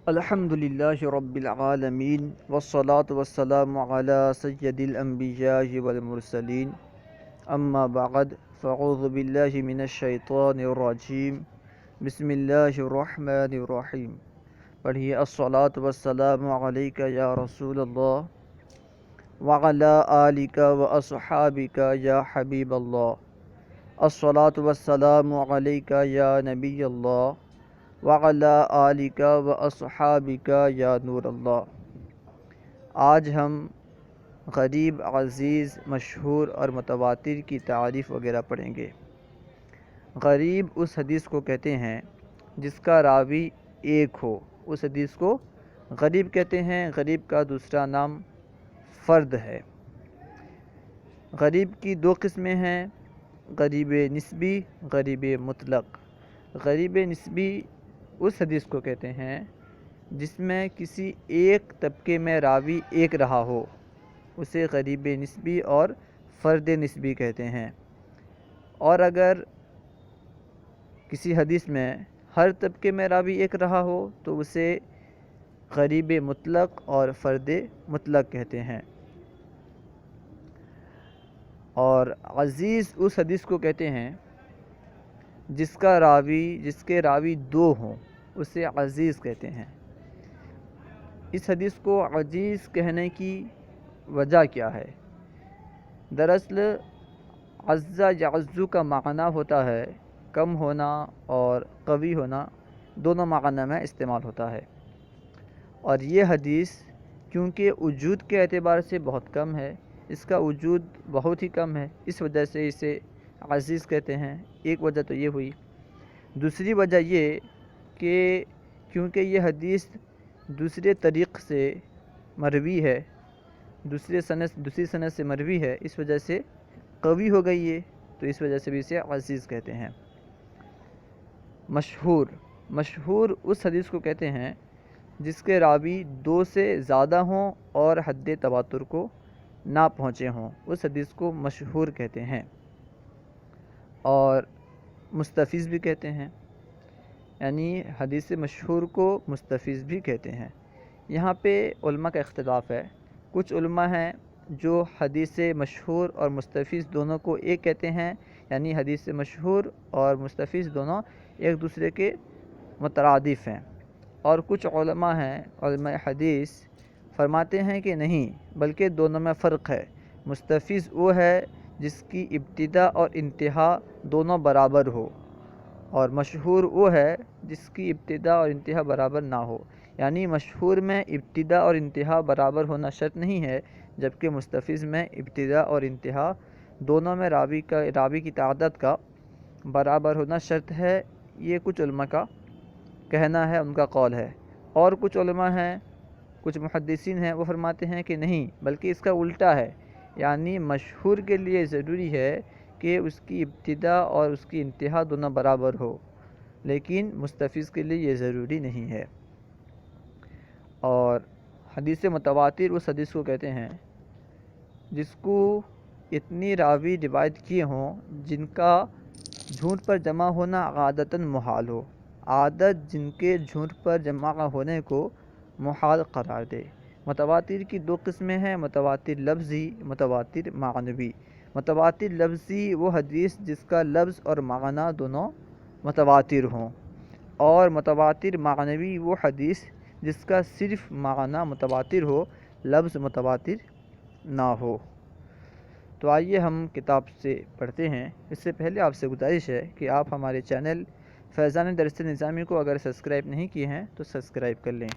الحمد للہ رب العالمین والصلاة والسلام علی سید الانبیاء والمرسلین اما بعد فاعوذ باللہ من الشیطان الرجیم بسم اللہ الرحمن الرحیم. پڑھیے الصلاة والسلام علیک یا رسول اللہ وعلی آلک واصحابک یا حبیب اللہ. الصلاة والسلام علیک یا نبی اللہ وعلی آلک و اصحابک یا نور اللہ. آج ہم غریب، عزیز، مشہور اور متواتر کی تعریف وغیرہ پڑھیں گے. غریب اس حدیث کو کہتے ہیں جس کا راوی ایک ہو، اس حدیث کو غریب کہتے ہیں. غریب کا دوسرا نام فرد ہے. غریب کی دو قسمیں ہیں، غریب نسبی، غریب مطلق. غریب نسبی اس حدیث کو کہتے ہیں جس میں کسی ایک طبقے میں راوی ایک رہا ہو، اسے غریب نسبی اور فرد نسبی کہتے ہیں. اور اگر کسی حدیث میں ہر طبقے میں راوی ایک رہا ہو تو اسے غریب مطلق اور فرد مطلق کہتے ہیں. اور عزیز اس حدیث کو کہتے ہیں جس کے راوی دو ہوں، اسے عزیز کہتے ہیں. اس حدیث کو عزیز کہنے کی وجہ کیا ہے؟ دراصل عز یعز کا معنی ہوتا ہے کم ہونا اور قوی ہونا، دونوں معنی میں استعمال ہوتا ہے. اور یہ حدیث کیونکہ وجود کے اعتبار سے بہت کم ہے، اس کا وجود بہت ہی کم ہے، اس وجہ سے اسے عزیز کہتے ہیں. ایک وجہ تو یہ ہوئی. دوسری وجہ یہ کہ کیونکہ یہ حدیث دوسرے طریق سے مروی ہے، دوسری سند سے مروی ہے، اس وجہ سے قوی ہو گئی ہے، تو اس وجہ سے بھی اسے عزیز کہتے ہیں. مشہور اس حدیث کو کہتے ہیں جس کے راوی دو سے زیادہ ہوں اور حد تواتر کو نہ پہنچے ہوں، اس حدیث کو مشہور کہتے ہیں. اور مستفیض بھی کہتے ہیں، یعنی حدیث مشہور کو مستفیض بھی کہتے ہیں. یہاں پہ علماء کا اختلاف ہے. کچھ علماء ہیں جو حدیث مشہور اور مستفیض دونوں کو ایک کہتے ہیں، یعنی حدیث مشہور اور مستفیض دونوں ایک دوسرے کے مترادف ہیں. اور کچھ علماء ہیں، علماء حدیث فرماتے ہیں کہ نہیں، بلکہ دونوں میں فرق ہے. مستفیض وہ ہے جس کی ابتدا اور انتہا دونوں برابر ہو، اور مشہور وہ ہے جس کی ابتدا اور انتہا برابر نہ ہو. یعنی مشہور میں ابتدا اور انتہا برابر ہونا شرط نہیں ہے، جبکہ مستفیض میں ابتدا اور انتہا دونوں میں راوی کی تعداد کا برابر ہونا شرط ہے. یہ کچھ علماء کا کہنا ہے، ان کا قول ہے. اور کچھ علماء ہیں، کچھ محدثین ہیں، وہ فرماتے ہیں کہ نہیں، بلکہ اس کا الٹا ہے. یعنی مشہور کے لیے ضروری ہے کہ اس کی ابتدا اور اس کی انتہا دونوں برابر ہو، لیکن مستفیض کے لیے یہ ضروری نہیں ہے. اور حدیث متواتر اس حدیث کو کہتے ہیں جس کو اتنی راوی روایت کیے ہوں جن کا جھوٹ پر جمع ہونا عادتاً محال ہو، عادت جن کے جھوٹ پر جمع ہونے کو محال قرار دے. متواتر کی دو قسمیں ہیں، متواتر لفظی، متواتر معنوی. متواتر لفظی وہ حدیث جس کا لفظ اور معنی دونوں متواتر ہوں، اور متواتر معنوی وہ حدیث جس کا صرف معنی متواتر ہو، لفظ متواتر نہ ہو. تو آئیے ہم کتاب سے پڑھتے ہیں. اس سے پہلے آپ سے گزارش ہے کہ آپ ہمارے چینل فیضان درس نظامی کو اگر سبسکرائب نہیں کیے ہیں تو سبسکرائب کر لیں.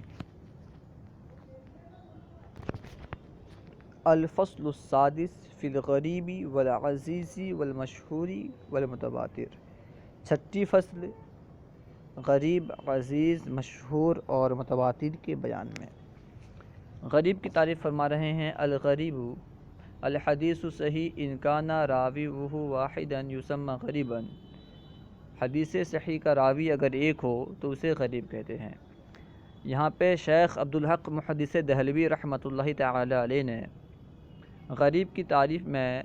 الفصل السادس فی الغریب والعزیز والمشہور والمتواتر. چھٹی فصل غریب، عزیز، مشہور اور متواتر کے بیان میں. غریب کی تعریف فرما رہے ہیں. الغریب الحدیث صحیح ان کان راویہ واحدا یسمى غریبا. حدیث صحیح کا راوی اگر ایک ہو تو اسے غریب کہتے ہیں. یہاں پہ شیخ عبدالحق محدث دہلوی رحمۃ اللہ تعالی علیہ نے غریب کی تعریف میں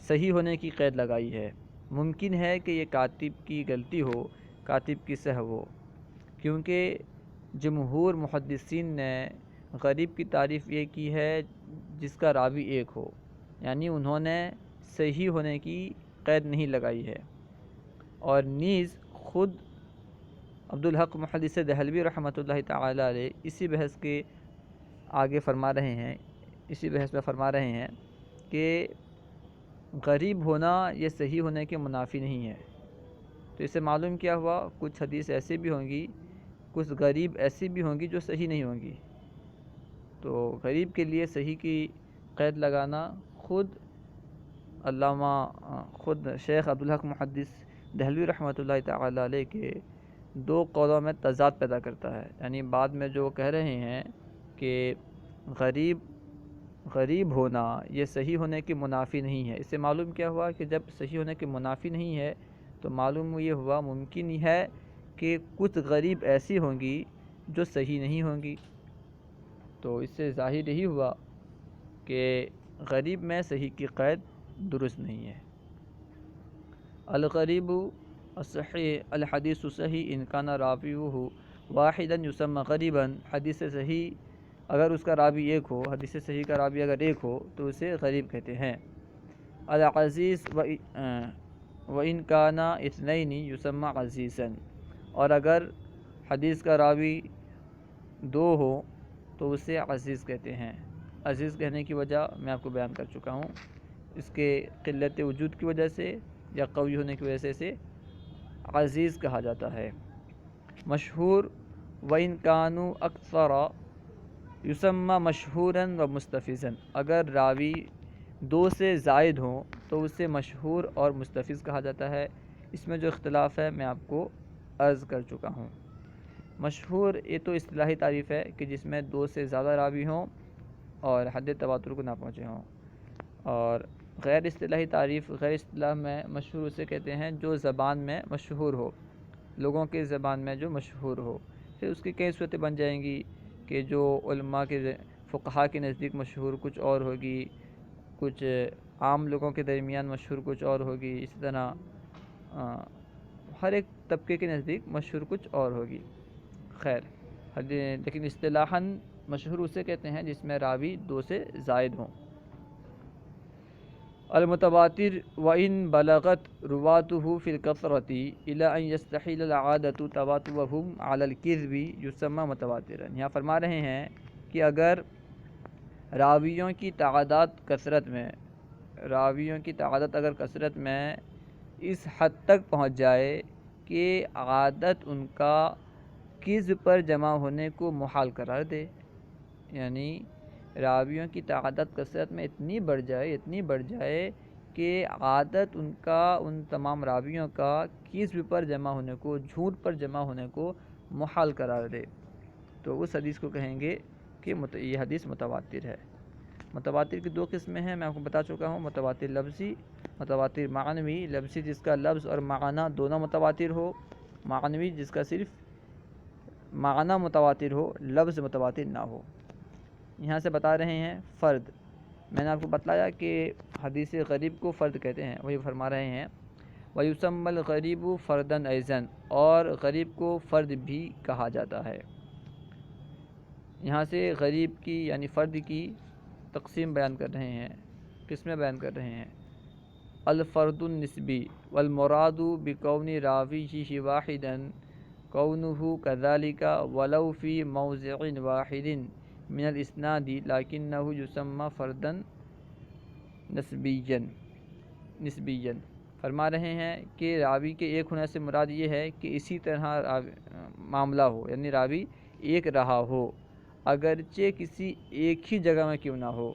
صحیح ہونے کی قید لگائی ہے. ممکن ہے کہ یہ کاتب کی غلطی ہو، کاتب کی سہو ہو، کیونکہ جمہور محدثین نے غریب کی تعریف یہ کی ہے جس کا راوی ایک ہو، یعنی انہوں نے صحیح ہونے کی قید نہیں لگائی ہے۔ اور نیز خود عبدالحق محدث دہلوی رحمۃ اللہ تعالی علیہ اسی بحث کے آگے فرما رہے ہیں، اسی بحث میں فرما رہے ہیں کہ غریب ہونا یہ صحیح ہونے کے منافی نہیں ہے۔ تو اس سے معلوم کیا ہوا، کچھ حدیث ایسی بھی ہوں گی، کچھ غریب ایسی بھی ہوں گی جو صحیح نہیں ہوں گی۔ تو غریب کے لیے صحیح کی قید لگانا خود شیخ عبدالحق محدث دہلوی رحمۃ اللہ تعالی علیہ کے دو قولوں میں تضاد پیدا کرتا ہے۔ یعنی بعد میں جو کہہ رہے ہیں کہ غریب ہونا یہ صحیح ہونے کی منافی نہیں ہے، اس سے معلوم کیا ہوا کہ جب صحیح ہونے کی منافی نہیں ہے تو معلوم یہ ہوا ممکن ہی ہے کہ کچھ غریب ایسی ہوں گی جو صحیح نہیں ہوں گی۔ تو اس سے ظاہر یہی ہوا کہ غریب میں صحیح کی قید درست نہیں ہے۔ الغریب الصحیح الحدیث صحیح ان کان راویہ واحدا یسمى غریبا، حدیث صحیح اگر اس کا راوی ایک ہو، حدیث صحیح کا راوی اگر ایک ہو تو اسے غریب کہتے ہیں۔ العزیز وان کان اثنین یسمى عزیزا، اور اگر حدیث کا راوی دو ہو تو اسے عزیز کہتے ہیں۔ عزیز کہنے کی وجہ میں آپ کو بیان کر چکا ہوں، اس کے قلت وجود کی وجہ سے یا قوی ہونے کی وجہ سے اسے عزیز کہا جاتا ہے۔ مشہور وَإِن كَانُوا أَكْثَرَ يُسَمَّى مشہوراً ومستفزاً، اگر راوی دو سے زائد ہوں تو اسے مشہور اور مستفز کہا جاتا ہے۔ اس میں جو اختلاف ہے میں آپ کو عرض کر چکا ہوں۔ مشہور یہ تو اصطلاحی تعریف ہے کہ جس میں دو سے زیادہ راوی ہوں اور حد تواتر کو نہ پہنچے ہوں، اور غیر اصطلاحی تعریف غیر اصطلاح میں مشہور اسے کہتے ہیں جو زبان میں مشہور ہو، لوگوں کے زبان میں جو مشہور ہو۔ پھر اس کی کئی صورتیں بن جائیں گی کہ جو علماء کے فقہاء کے نزدیک مشہور کچھ اور ہوگی، کچھ عام لوگوں کے درمیان مشہور کچھ اور ہوگی، اسی طرح ہر ایک طبقے کے نزدیک مشہور کچھ اور ہوگی۔ خیر، لیکن اصطلاحاً مشہور اسے کہتے ہیں جس میں راوی دو سے زائد ہوں۔ المتواتر وَإِن بلغت رواته في الكثرة إلى أن يستحيل العادة تواترهم على الكذب يسمى متواترا، یہاں فرما رہے ہیں کہ اگر راویوں کی تعداد اگر کثرت میں اس حد تک پہنچ جائے کہ عادت ان کا کذب پر جمع ہونے کو محال قرار دے، یعنی راویوں کی تعداد کثرت میں اتنی بڑھ جائے کہ عادت ان تمام راویوں کا کذب پر جمع ہونے کو، جھوٹ پر جمع ہونے کو محال قرار دے، تو اس حدیث کو کہیں گے کہ یہ حدیث متواتر ہے۔ متواتر کی دو قسمیں ہیں، میں آپ کو بتا چکا ہوں، متواتر لفظی، متواتر معنوی۔ لفظی جس کا لفظ اور معنی دونوں متواتر ہو، معنوی جس کا صرف معنی متواتر ہو، لفظ متواتر نہ ہو۔ یہاں سے بتا رہے ہیں فرد، میں نے آپ کو بتلایا کہ حدیث غریب کو فرد کہتے ہیں، وہی فرما رہے ہیں وَيُسَمَّى الْغَرِيبُ فَرْدًا أَيْضًا، اور غریب کو فرد بھی کہا جاتا ہے۔ یہاں سے غریب کی یعنی فرد کی تقسیم بیان کر رہے ہیں، قسمیں بیان کر رہے ہیں۔ الفرد النسبی والمراد بکون راویہ واحدا کونہ کذالک ولو فی موضع واحد من الاسناد لکنہ یسمى فردا نسبیا، فرما رہے ہیں کہ راوی کے ایک ہونے سے مراد یہ ہے کہ اسی طرح معاملہ ہو، یعنی راوی ایک رہا ہو اگرچہ کسی ایک ہی جگہ میں کیوں نہ ہو،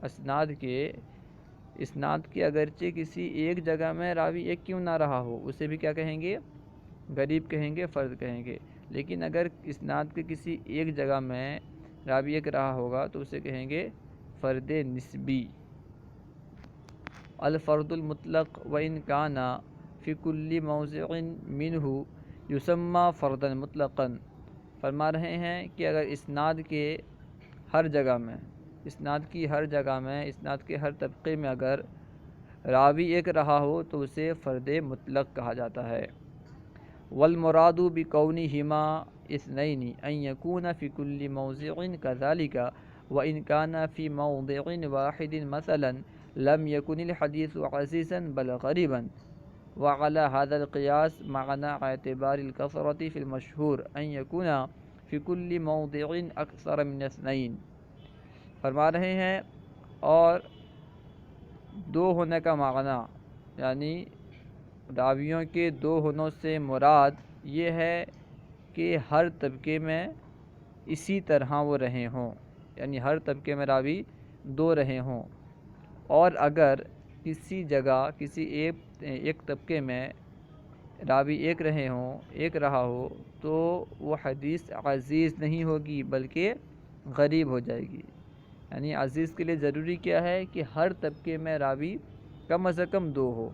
اسناد کے اگرچہ کسی ایک جگہ میں راوی ایک کیوں نہ رہا ہو، اسے بھی کیا کہیں گے؟ غریب کہیں گے، فرد کہیں گے۔ لیکن اگر اسناد کے کسی ایک جگہ میں راوی ایک رہا ہوگا تو اسے کہیں گے فرد نسبی۔ الفرد المطلق وإن كان في كل موضع منه يسمى فردا مطلقا، فرما رہے ہیں کہ اگر اسناد کے ہر جگہ میں، اسناد کے ہر طبقے میں اگر راوی ایک رہا ہو تو اسے فرد مطلق کہا جاتا ہے۔ والمراد بکونہما اثنين أن يكون في كل موضع كذلك وإن كان في موضع واحد مثلا لم يكن الحديث عزيزا بل غريبا وعلى هذا القياس معنى اعتبار الكثرة في المشهور أن يكون في كل موضع أكثر من اثنين. فرما رہے ہیں اور دو ہونے کا معنی یعنی راویوں کے دو ہونوں سے مراد یہ ہے کہ ہر طبقے میں اسی طرح وہ رہے ہوں، یعنی ہر طبقے میں راوی دو رہے ہوں، اور اگر کسی جگہ کسی ایک طبقے میں راوی ایک رہا ہو تو وہ حدیث عزیز نہیں ہوگی بلکہ غریب ہو جائے گی۔ یعنی عزیز کے لیے ضروری کیا ہے کہ ہر طبقے میں راوی کم از کم دو ہو۔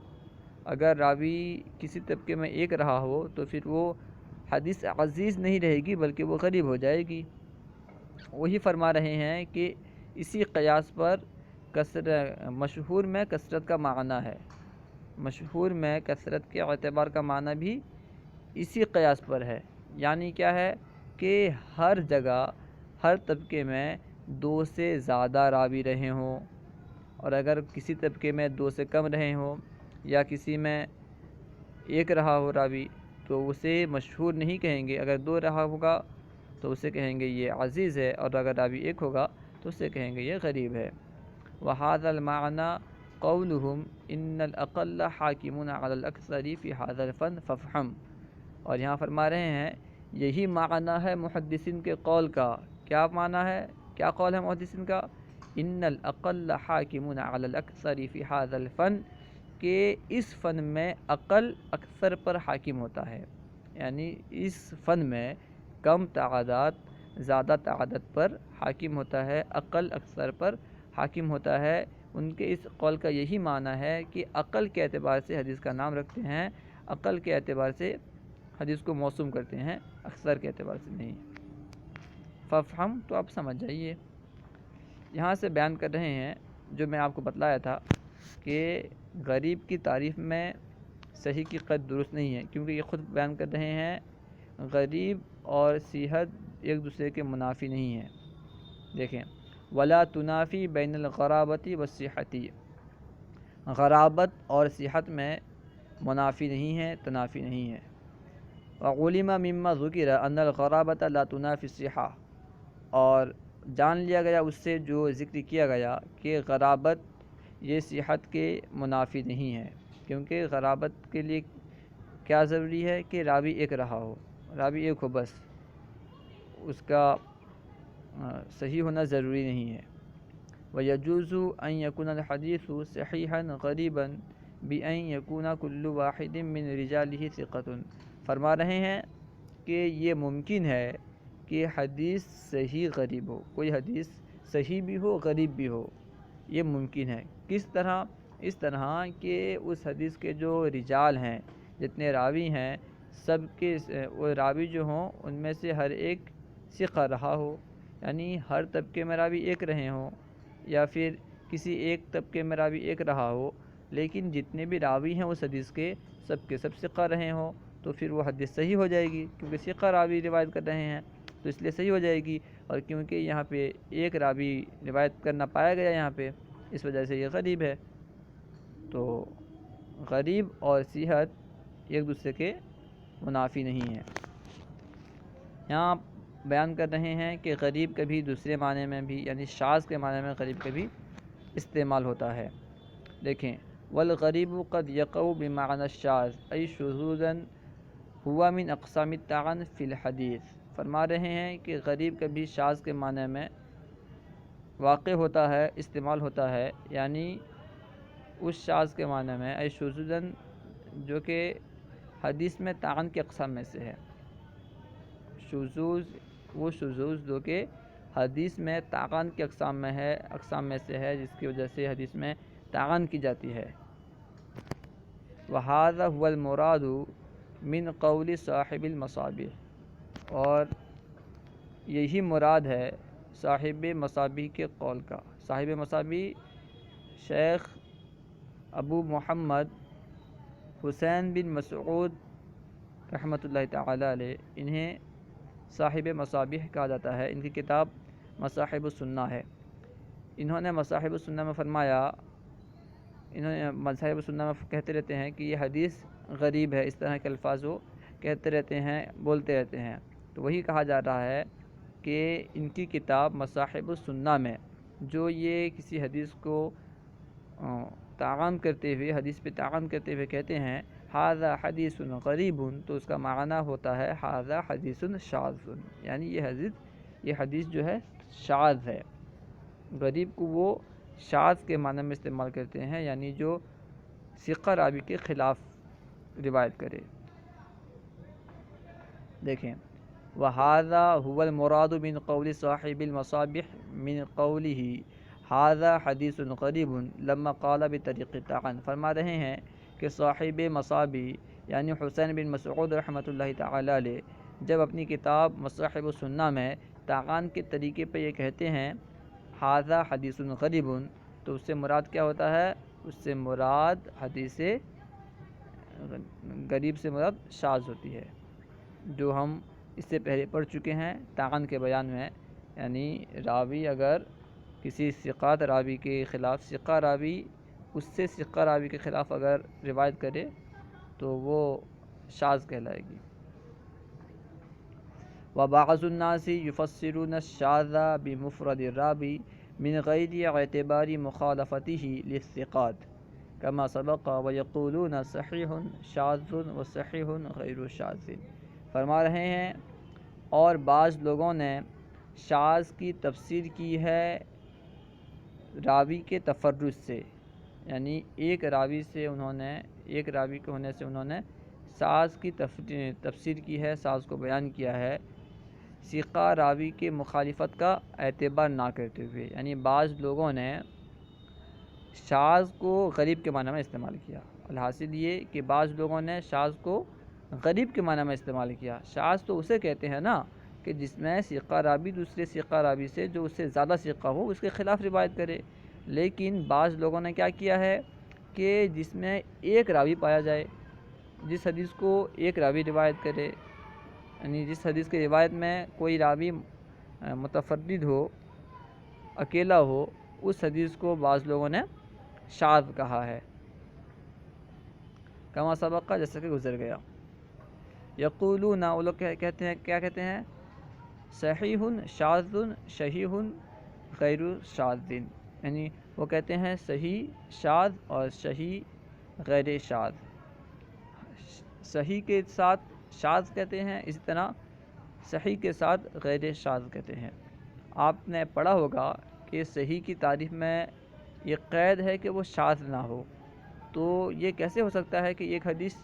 اگر راوی کسی طبقے میں ایک رہا ہو تو پھر وہ حدیث عزیز نہیں رہے گی بلکہ وہ غریب ہو جائے گی۔ وہی فرما رہے ہیں کہ اسی قیاس پر مشہور میں کثرت کا معنی ہے، مشہور میں کثرت کے اعتبار کا معنی بھی اسی قیاس پر ہے، یعنی کیا ہے کہ ہر جگہ ہر طبقے میں دو سے زیادہ راوی رہے ہوں، اور اگر کسی طبقے میں دو سے کم رہے ہوں یا کسی میں ایک رہا ہو راوی تو اسے مشہور نہیں کہیں گے، اگر دو رہا ہوگا تو اسے کہیں گے یہ عزیز ہے، اور اگر راوی ایک ہوگا تو اسے کہیں گے یہ غریب ہے۔ وَهَذَا الْمَعْنَى قَوْلُهُمْ إِنَّ الْأَقَلَّ حَاكِمٌ عَلَى الْأَكْثَرِ فِي هَذَا الْفَنِّ فَافْهَمْ۔ اور یہاں فرما رہے ہیں یہی معنی ہے محدثین کے قول کا۔ کیا معنی ہے، کیا قول ہے محدثین کا؟ ان الاقل حاکم علی الاکثر فی هذا الفن، کہ اس فن میں عقل اکثر پر حاکم ہوتا ہے، یعنی اس فن میں کم تعداد زیادہ تعداد پر حاکم ہوتا ہے، عقل اکثر پر حاکم ہوتا ہے۔ ان کے اس قول کا یہی معنی ہے کہ عقل کے اعتبار سے حدیث کا نام رکھتے ہیں، عقل کے اعتبار سے حدیث کو موسوم کرتے ہیں، اکثر کے اعتبار سے نہیں۔ فافہم، تو آپ سمجھ جائیے۔ یہاں سے بیان کر رہے ہیں جو میں آپ کو بتلایا تھا کہ غریب کی تعریف میں صحیح کی قید درست نہیں ہے، کیونکہ یہ خود بیان کر رہے ہیں غریب اور صحت ایک دوسرے کے منافی نہیں ہیں۔ دیکھیں، ولا تنافی بین الغرابتی والصحتی، غرابت اور صحت میں منافی نہیں ہے، تنافی نہیں ہے۔ وعلم مما ذکر ان الغرابۃ لا تنافی الصحہ، اور جان لیا گیا اس سے جو ذکر کیا گیا کہ غرابت یہ صحت کے منافی نہیں ہے، کیونکہ غرابت کے لیے کیا ضروری ہے کہ راوی ایک رہا ہو، راوی ایک ہو، بس اس کا صحیح ہونا ضروری نہیں ہے۔ وَيَجُوزُ أَن يَكُونَ الْحَدِيثُ صَحِيحًا غَرِيبًا بِأَن يَكُونَ كُلُّ وَاحِدٍ مِّن رِجَالِهِ ثِقَةٌ۔ فرما رہے ہیں کہ یہ ممکن ہے کہ حدیث صحیح غریب ہو، کوئی حدیث صحیح بھی ہو غریب بھی ہو، یہ ممکن ہے۔ کس طرح؟ اس طرح کہ اس حدیث کے جو رجال ہیں، جتنے راوی ہیں، سب کے وہ راوی جو ہوں ان میں سے ہر ایک ثقہ رہا ہو، یعنی ہر طبقے میں راوی ایک رہے ہوں، یا پھر کسی ایک طبقے میں راوی ایک رہا ہو، لیکن جتنے بھی راوی ہیں اس حدیث کے سب ثقہ رہے ہوں، تو پھر وہ حدیث صحیح ہو جائے گی، کیونکہ ثقہ راوی روایت کر رہے ہیں تو اس لیے صحیح ہو جائے گی۔ اور کیونکہ یہاں پہ ایک راوی روایت کرنا پایا گیا یہاں پہ، اس وجہ سے یہ غریب ہے۔ تو غریب اور صحت ایک دوسرے کے منافی نہیں ہیں۔ یہاں بیان کر رہے ہیں کہ غریب کبھی دوسرے معنی میں بھی، یعنی شاذ کے معنی میں غریب کبھی استعمال ہوتا ہے۔ دیکھیں، والغریب قد یقع بمعنی الشاذ ای شذوذا ہوا من اقسام الطعن فی الحدیث۔ فرما رہے ہیں کہ غریب کبھی شاذ کے معنی میں واقع ہوتا ہے، استعمال ہوتا ہے، یعنی اس شاذ کے معنی میں ای شذوذا جو کہ حدیث میں طعن کی اقسام میں سے ہے۔ شذوذ وہ شذوذ جو کہ حدیث میں طعن کی اقسام میں سے ہے، جس کی وجہ سے حدیث میں طعن کی جاتی ہے۔ وَهَذَا هُوَ الْمُرَادُ مِنْ قَوْلِ صاحب المصابیح، اور یہی مراد ہے صاحب مصابیح کے قول کا۔ صاحب مصابیح شیخ ابو محمد حسین بن مسعود رحمۃ اللہ تعالی علیہ، انہیں صاحب مصابیح کہا جاتا ہے، ان کی کتاب مصاحب السنہ ہے۔ انہوں نے مصاحب السنہ میں فرمایا، انہوں نے مصاحب السنہ میں کہتے رہتے ہیں کہ یہ حدیث غریب ہے، اس طرح کے الفاظ وہ کہتے رہتے ہیں، بولتے رہتے ہیں۔ تو وہی کہا جا رہا ہے کہ ان کی کتاب مصاحب السنہ میں جو یہ کسی حدیث کو تعان کرتے ہوئے، حدیث پہ تعان کرتے ہوئے کہتے ہیں ھذا حدیث غریب، تو اس کا معنی ہوتا ہے ھذا حدیث شاذ، یعنی یہ حدیث جو ہے شاذ ہے۔ غریب کو وہ شاذ کے معنی میں استعمال کرتے ہیں، یعنی جو ثقہ راوی کے خلاف روایت کرے۔ دیکھیں وَهَذَا هُوَ الْمُرَادُ مِنْ قَوْلِ صَاحِبِ الْمَصَابِيحِ مِنْ قَوْلِهِ هَذَا حَدِيثٌ غَرِيبٌ لَمَّا قَالَ بِطَرِيقِ الطَّعَنِ، فرما رہے ہیں کہ صاحب مصابی یعنی حسین بن مسعود رحمۃ اللہ تعالی علیہ جب اپنی کتاب مصاحب السنہ میں طعان کے طریقے پہ یہ کہتے ہیں ھذا حدیث غریب، تو اس سے مراد کیا ہوتا ہے؟ اس سے مراد حدیث غریب سے مراد شاذ ہوتی ہے، جو ہم اس سے پہلے پڑھ چکے ہیں طعن کے بیان میں۔ یعنی راوی اگر کسی ثقات راوی کے خلاف، ثقہ راوی اس سے ثقہ راوی کے خلاف اگر روایت کرے تو وہ شاذ کہلائے گی۔ وَبَعْضُ النَّاسِ يُفَسِّرُونَ الشَّاذَ بِمُفْرَدِ الرَّاوِي مِنْ غَيْرِ اعْتِبَارِ مُخَالَفَتِهِ لِلثِّقَاتِ كما سبق وَيَقُولُونَ صَحِيحٌ شاذٌ وَصَحِيحٌ غَيْرُ شاذٍ، فرما رہے ہیں اور بعض لوگوں نے شاذ کی تفسیر کی ہے راوی کے تفرد سے، یعنی ایک راوی کے ہونے سے انہوں نے شاذ کی تفسیر کی ہے، شاذ کو بیان کیا ہے ثقہ راوی کے مخالفت کا اعتبار نہ کرتے ہوئے۔ یعنی بعض لوگوں نے شاذ کو غریب کے معنی میں استعمال کیا۔ الحاصل یہ کہ بعض لوگوں نے شاذ کو غریب کے معنی میں استعمال کیا۔ شاذ تو اسے کہتے ہیں نا کہ جس میں ثقہ راوی دوسرے ثقہ راوی سے جو اس سے زیادہ ثقہ ہو اس کے خلاف روایت کرے، لیکن بعض لوگوں نے کیا کیا ہے کہ جس میں ایک راوی پایا جائے، جس حدیث کو ایک راوی روایت کرے، یعنی جس حدیث کی روایت میں کوئی راوی متفرد ہو، اکیلا ہو، اس حدیث کو بعض لوگوں نے شاذ کہا ہے، کما سبق کا جیسا کہ گزر گیا۔ یقولون، وہ لوگ کہتے ہیں، کیا کہتے ہیں؟ صحیح شاذ صحیح غیر شاذ، یعنی وہ کہتے ہیں صحیح شاذ اور صحیح غیر شاذ، صحیح کے ساتھ شاذ کہتے ہیں، اسی طرح صحیح کے ساتھ غیر شاذ کہتے ہیں۔ آپ نے پڑھا ہوگا کہ صحیح کی تعریف میں یہ قید ہے کہ وہ شاذ نہ ہو، تو یہ کیسے ہو سکتا ہے کہ ایک حدیث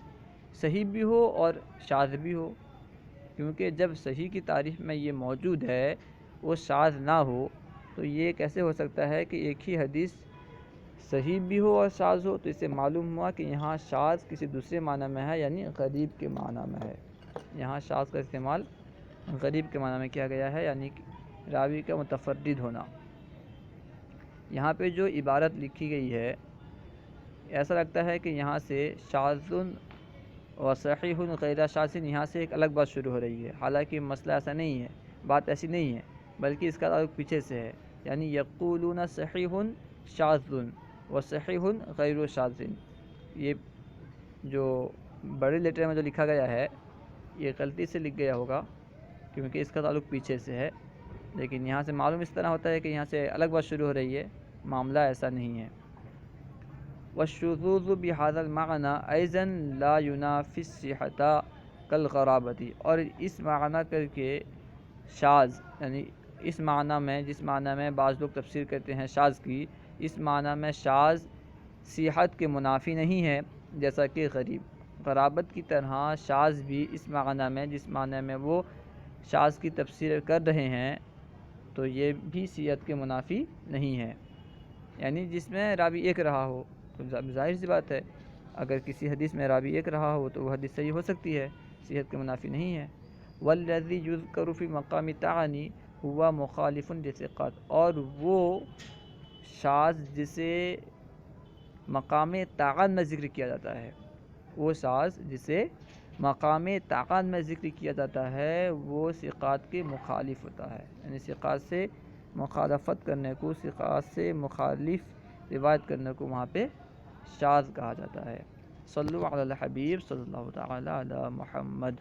صحیح بھی ہو اور شاذ بھی ہو؟ کیونکہ جب صحیح کی تعریف میں یہ موجود ہے وہ شاذ نہ ہو، تو یہ کیسے ہو سکتا ہے کہ ایک ہی حدیث صحیح بھی ہو اور شاذ ہو؟ تو اس سے معلوم ہوا کہ یہاں شاذ کسی دوسرے معنی میں ہے، یعنی غریب کے معنی میں ہے۔ یہاں شاذ کا استعمال غریب کے معنی میں کیا گیا ہے، یعنی راوی کا متفرد ہونا۔ یہاں پہ جو عبارت لکھی گئی ہے ایسا لگتا ہے کہ یہاں سے شاذ و صحیح غیر شاذ، یہاں سے ایک الگ بات شروع ہو رہی ہے، حالانکہ مسئلہ ایسا نہیں ہے، بات ایسی نہیں ہے، بلکہ اس کا تعلق پیچھے سے ہے۔ یعنی یقولون صحیح شاذ و صحیح غیر شاذ، یہ جو بڑے لیٹر میں جو لکھا گیا ہے یہ غلطی سے لکھ گیا ہوگا کیونکہ اس کا تعلق پیچھے سے ہے، لیکن یہاں سے معلوم اس طرح ہوتا ہے کہ یہاں سے الگ بات شروع ہو رہی ہے، معاملہ ایسا نہیں ہے۔ والشذوذ بهذا المعنى ايضا لا ينافي الصحة كالغرابة، اور اس معنی کر کے شاذ، یعنی اس معنی میں، جس معنی میں بعض لوگ تفسیر کرتے ہیں شاذ کی، اس معنی میں شاذ صحت کے منافی نہیں ہے جیسا کہ غریب۔ غرابت کی طرح شاذ بھی اس معنی میں، جس معنی میں وہ شاذ کی تفسیر کر رہے ہیں، تو یہ بھی صحت کے منافی نہیں ہے، یعنی جس میں راوی ایک رہا ہو، تو ظاہر سی بات ہے اگر کسی حدیث میں راوی ایک رہا ہو تو وہ حدیث صحیح ہو سکتی ہے، صحت کے منافی نہیں ہے۔ والذی یذکر فی مقام الطعن ہوا مخالف للثقات، اور وہ شاذ جسے مقام طعن میں ذکر کیا جاتا ہے، وہ شاذ جسے مقام طاقت میں ذکر کیا جاتا ہے وہ ثقات کے مخالف ہوتا ہے، یعنی ثقات سے مخالفت کرنے کو، ثقات سے مخالف روایت کرنے کو وہاں پہ شاذ کہا جاتا ہے۔ صلو علی الحبیب صلی اللہ تعالی علی محمد۔